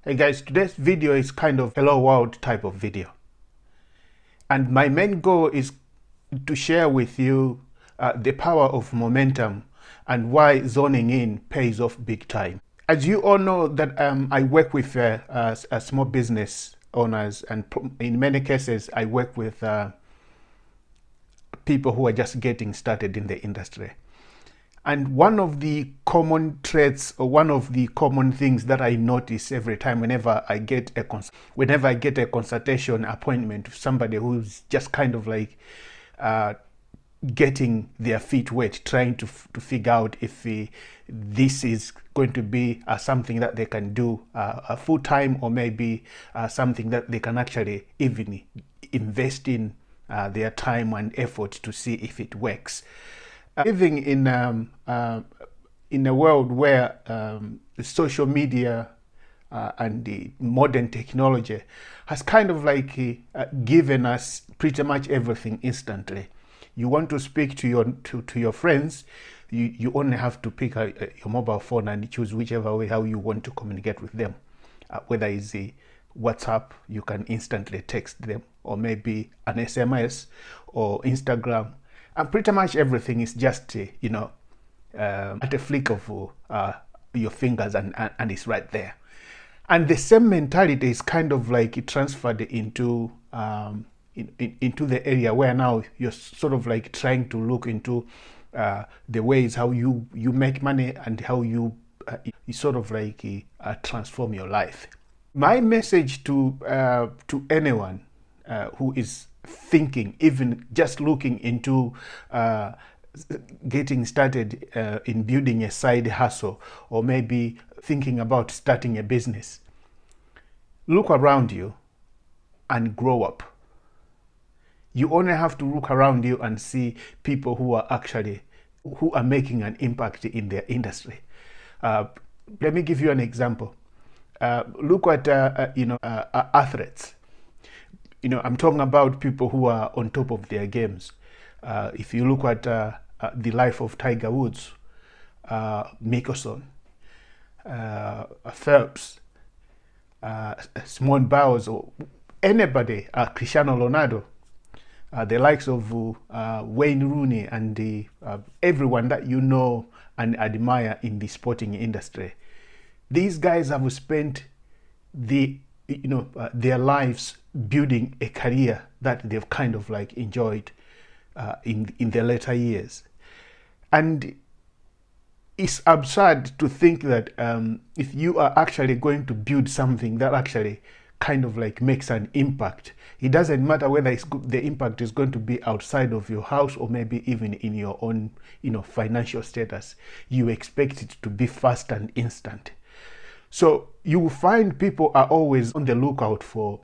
Hey guys, today's video is kind of hello world type of video. And my main goal is to share with you the power of momentum and why zoning in pays off big time. As you all know that I work with small business owners, and in many cases I work with people who are just getting started in the industry. And one of the common traits, or one of the common things that I notice every time whenever I get a consultation appointment with somebody who's just kind of like getting their feet wet, trying to figure out if this is going to be something that they can do full time, or maybe something that they can actually even invest in their time and effort to see if it works. Living in a world where social media and the modern technology has kind of like given us pretty much everything instantly. You want to speak to your friends, you only have to pick your mobile phone and choose whichever way how you want to communicate with them. Whether it's a WhatsApp, you can instantly text them, or maybe an SMS or Instagram. And pretty much everything is just, at a flick of your fingers, and it's right there. And the same mentality is kind of like transferred into the area where now you're sort of like trying to look into the ways how you make money and how you sort of like transform your life. My message to anyone who is thinking, even just looking into getting started in building a side hustle, or maybe thinking about starting a business, look around you and grow up. You only have to look around you and see people who are making an impact in their industry. Let me give you an example. Look at athletes. I'm talking about people who are on top of their games. If you look at the life of Tiger Woods, Mickelson, Phelps, Simone Biles, or anybody, Cristiano Ronaldo, the likes of Wayne Rooney, and everyone that you know and admire in the sporting industry. These guys have spent their lives building a career that they've kind of like enjoyed in their later years. And it's absurd to think that if you are actually going to build something that actually kind of like makes an impact, it doesn't matter whether the impact is going to be outside of your house, or maybe even in your own financial status. You expect it to be fast and instant. So you will find people are always on the lookout for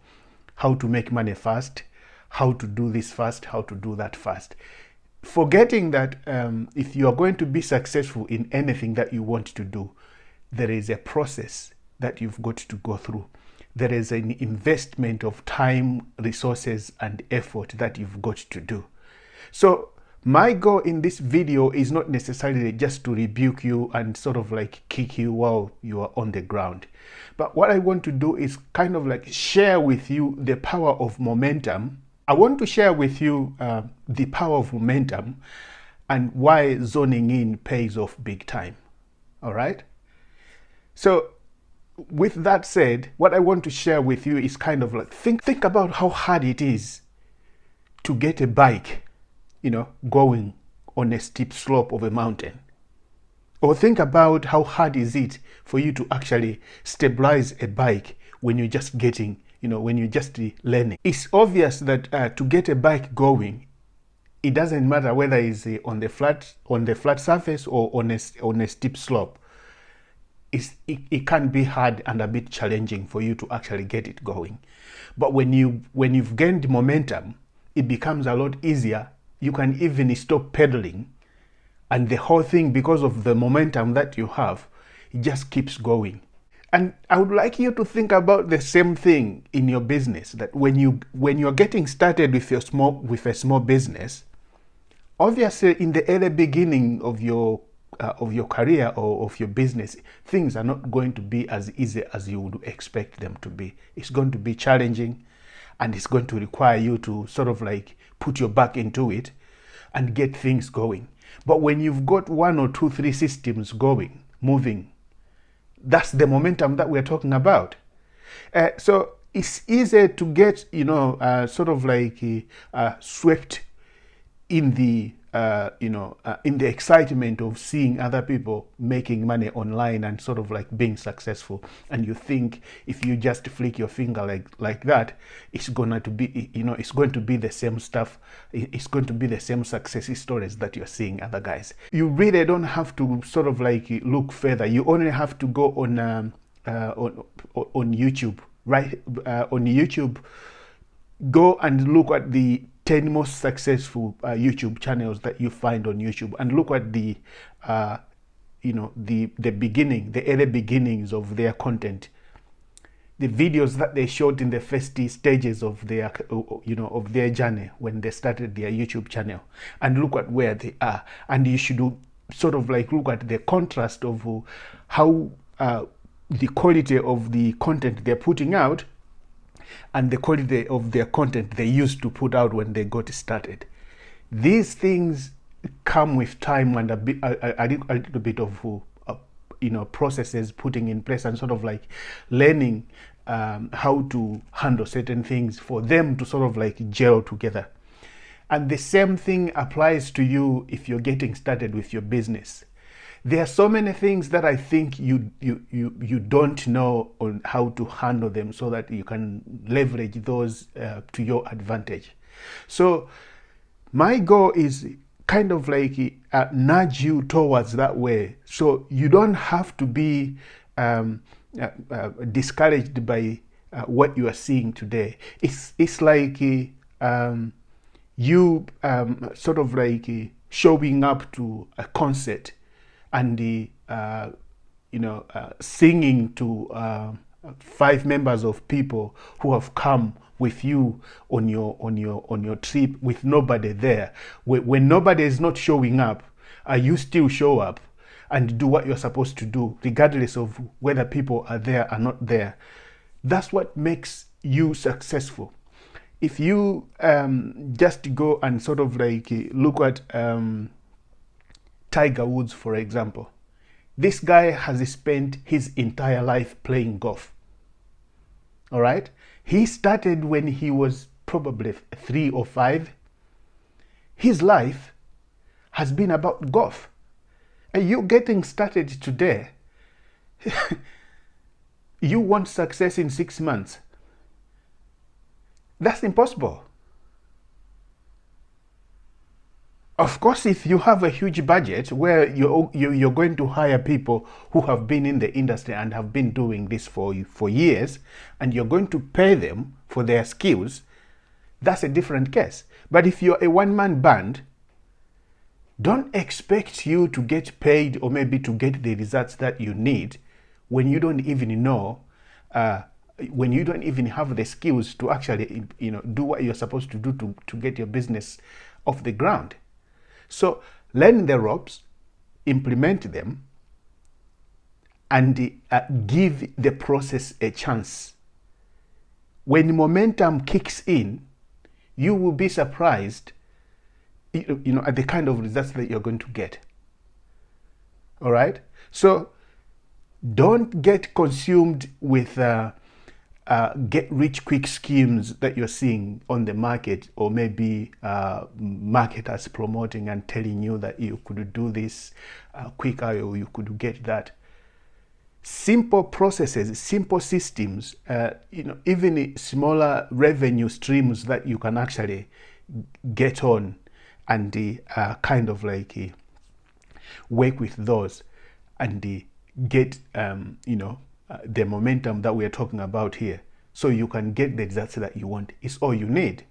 how to make money fast, how to do this fast, how to do that fast. Forgetting that if you are going to be successful in anything that you want to do, there is a process that you've got to go through. There is an investment of time, resources, and effort that you've got to do. So my goal in this video is not necessarily just to rebuke you and sort of like kick you while you are on the ground. But what I want to do is kind of like share with you the power of momentum. I want to share with you the power of momentum and why zoning in pays off big time. All right? So with that said, what I want to share with you is kind of like think about how hard it is to get a bike, going on a steep slope of a mountain. Or think about how hard is it for you to actually stabilize a bike when you're just getting, when you're just learning. It's obvious that to get a bike going, it doesn't matter whether it's on the flat surface or on a steep slope. It can be hard and a bit challenging for you to actually get it going. But when you've gained momentum, it becomes a lot easier. You can even stop pedaling, and the whole thing, because of the momentum that you have, it just keeps going. And I would like you to think about the same thing in your business, that when you're getting started with a small business, obviously in the early beginning of your your career or of your business, things are not going to be as easy as you would expect them to be. It's going to be challenging, and it's going to require you to sort of like put your back into it and get things going. But when you've got 1 or 2, 3 systems going, moving, that's the momentum that we're talking about. So it's easy to get, sort of like swept in the in the excitement of seeing other people making money online and sort of like being successful. And you think if you just flick your finger like that, it's going to be, it's going to be the same stuff. It's going to be the same success stories that you're seeing other guys. You really don't have to sort of like look further. You only have to go on YouTube, right? On YouTube, go and look at the 10 most successful YouTube channels that you find on YouTube, and look at the the early beginnings of their content, the videos that they shot in the first stages of their of their journey when they started their YouTube channel, and look at where they are. And you should sort of like look at the contrast of how the quality of the content they're putting out and the quality of their content they used to put out when they got started. These things come with time and a little bit of processes putting in place, and sort of like learning how to handle certain things for them to sort of like gel together. And the same thing applies to you if you're getting started with your business. There are so many things that I think you don't know on how to handle them, so that you can leverage those to your advantage. So my goal is kind of like nudge you towards that way, so you don't have to be discouraged by what you are seeing today. It's like you sort of like showing up to a concert and singing to 5 members of people who have come with you on your trip, with nobody there. When nobody is not showing up, you still show up and do what you're supposed to do, regardless of whether people are there or not there. That's what makes you successful. If you just go and sort of like look at Tiger Woods, for example. This guy has spent his entire life playing golf. All right? He started when he was probably 3 or 5. His life has been about golf. And you getting started today, you want success in 6 months. That's impossible. Of course, if you have a huge budget where you're going to hire people who have been in the industry and have been doing this for years, and you're going to pay them for their skills, that's a different case. But if you're a one-man band, don't expect you to get paid or maybe to get the results that you need when you don't even know, when you don't even have the skills to actually do what you're supposed to do to get your business off the ground. So learn the ropes, implement them, and give the process a chance. When momentum kicks in, you will be surprised, at the kind of results that you're going to get. All right? So don't get consumed with get rich quick schemes that you're seeing on the market, or maybe marketers promoting and telling you that you could do this quicker, or you could get that. Simple processes, simple systems, even smaller revenue streams that you can actually get on and kind of like work with those and get the momentum that we are talking about here, so you can get the results that you want. It's all you need.